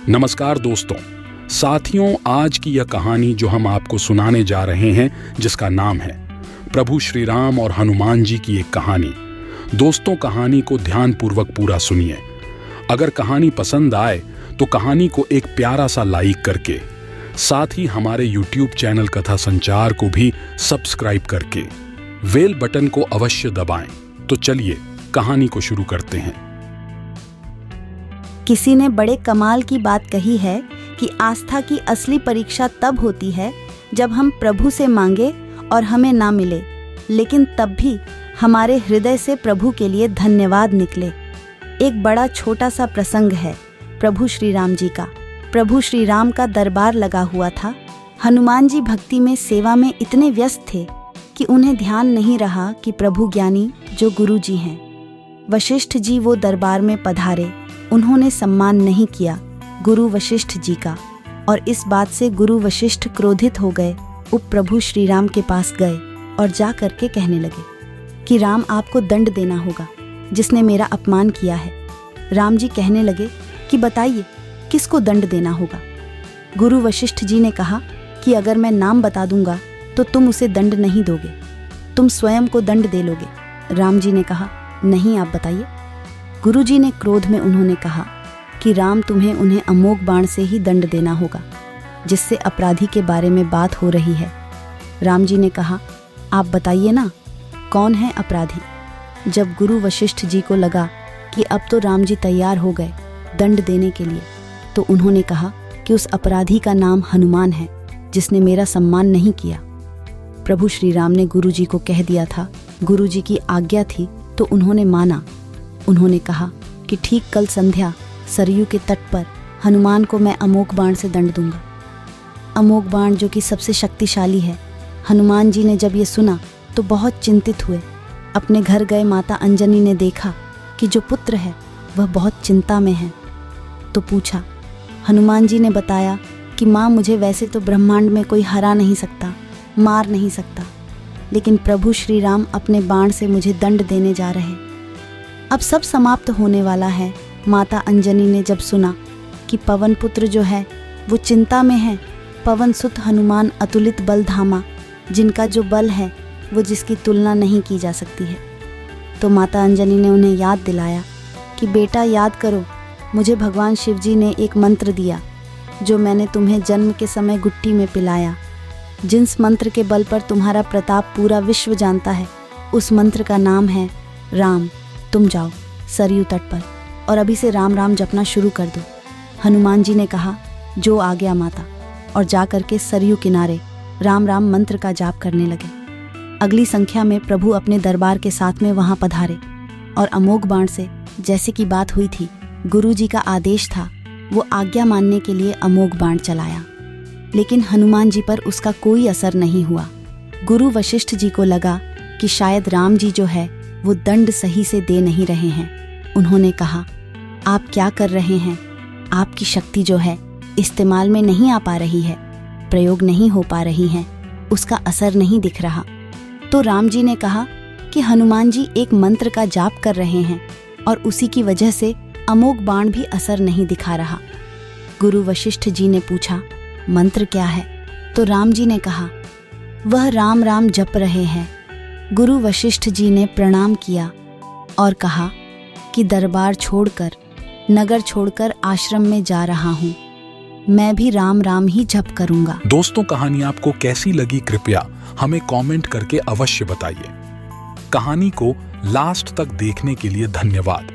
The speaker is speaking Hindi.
नमस्कार दोस्तों, साथियों, आज की यह कहानी जो हम आपको सुनाने जा रहे हैं, जिसका नाम है प्रभु श्री राम और हनुमान जी की एक कहानी। दोस्तों, कहानी को ध्यानपूर्वक पूरा सुनिए। अगर कहानी पसंद आए तो कहानी को एक प्यारा सा लाइक करके, साथ ही हमारे YouTube चैनल कथा संचार को भी सब्सक्राइब करके बेल बटन को अवश्य दबाएं। तो चलिए कहानी को शुरू करते हैं। किसी ने बड़े कमाल की बात कही है कि आस्था की असली परीक्षा तब होती है जब हम प्रभु से मांगे और हमें ना मिले, लेकिन तब भी हमारे हृदय से प्रभु के लिए धन्यवाद निकले। एक बड़ा छोटा सा प्रसंग है प्रभु श्री राम जी का। प्रभु श्री राम का दरबार लगा हुआ था। हनुमान जी भक्ति में, सेवा में इतने व्यस्त थे कि उन्हें ध्यान नहीं रहा कि प्रभु ज्ञानी जो गुरु जी हैं, वशिष्ठ जी वो दरबार में पधारे। उन्होंने सम्मान नहीं किया गुरु वशिष्ठ जी का, और इस बात से गुरु वशिष्ठ क्रोधित हो गए। प्रभु श्री राम के पास गए और जा करके कहने लगे कि राम, आपको दंड देना होगा जिसने मेरा अपमान किया है। राम जी कहने लगे कि बताइए किसको दंड देना होगा। गुरु वशिष्ठ जी ने कहा कि अगर मैं नाम बता दूंगा तो तुम उसे दंड नहीं दोगे, तुम स्वयं को दंड दे लोगे। राम जी ने कहा नहीं, आप बताइए। गुरु जी ने क्रोध में उन्होंने कहा कि राम, तुम्हें उन्हें अमोघ बाण से ही दंड देना होगा जिससे अपराधी के बारे में बात हो रही है। राम जी ने कहा आप बताइए ना, कौन है अपराधी। जब गुरु वशिष्ठ जी को लगा कि अब तो राम जी तैयार हो गए दंड देने के लिए, तो उन्होंने कहा कि उस अपराधी का नाम हनुमान है जिसने मेरा सम्मान नहीं किया। प्रभु श्री राम ने गुरु जी को कह दिया था, गुरु जी की आज्ञा थी तो उन्होंने माना। उन्होंने कहा कि ठीक कल संध्या सरयू के तट पर हनुमान को मैं अमोघ बाण से दंड दूंगा। अमोघ बाण जो कि सबसे शक्तिशाली है। हनुमान जी ने जब ये सुना तो बहुत चिंतित हुए। अपने घर गए माता अंजनी ने देखा कि जो पुत्र है वह बहुत चिंता में है, तो पूछा। हनुमान जी ने बताया कि माँ, मुझे वैसे तो ब्रह्मांड में कोई हरा नहीं सकता, मार नहीं सकता, लेकिन प्रभु श्री राम अपने बाण से मुझे दंड देने जा रहे। अब सब समाप्त होने वाला है। माता अंजनी ने जब सुना कि पवन पुत्र जो है वो चिंता में है, पवन सुत हनुमान अतुलित बल धामा, जिनका जो बल है वो जिसकी तुलना नहीं की जा सकती है, तो माता अंजनी ने उन्हें याद दिलाया कि बेटा याद करो, मुझे भगवान शिव जी ने एक मंत्र दिया जो मैंने तुम्हें जन्म के समय गुट्टी में पिलाया। जिस मंत्र के बल पर तुम्हारा प्रताप पूरा विश्व जानता है, उस मंत्र का नाम है राम। तुम जाओ सरयू तट पर और अभी से राम राम जपना शुरू कर दो। हनुमान जी ने कहा जो आ गया माता, और जा करके सरयू किनारे राम राम मंत्र का जाप करने लगे। अगली संख्या में प्रभु अपने दरबार के साथ में वहां पधारे और अमोघ बाण से, जैसे की बात हुई थी, गुरु जी का आदेश था, वो आज्ञा मानने के लिए अमोघ बाण चलाया, लेकिन हनुमान जी पर उसका कोई असर नहीं हुआ। गुरु वशिष्ठ जी को लगा कि शायद राम जी जो है वो दंड सही से दे नहीं रहे हैं। उन्होंने कहा आप क्या कर रहे हैं, आपकी शक्ति जो है इस्तेमाल में नहीं आ पा रही है, प्रयोग नहीं हो पा रही है, उसका असर नहीं दिख रहा। तो राम जी ने कहा कि हनुमान जी एक मंत्र का जाप कर रहे हैं और उसी की वजह से अमोघ बाण भी असर नहीं दिखा रहा। गुरु वशिष्ठ जी ने पूछा मंत्र क्या है, तो राम जी ने कहा वह राम राम जप रहे हैं। गुरु वशिष्ठ जी ने प्रणाम किया और कहा कि दरबार छोड़कर, नगर छोड़कर आश्रम में जा रहा हूँ, मैं भी राम राम ही जप करूंगा। दोस्तों, कहानी आपको कैसी लगी कृपया हमें कमेंट करके अवश्य बताइए। कहानी को लास्ट तक देखने के लिए धन्यवाद।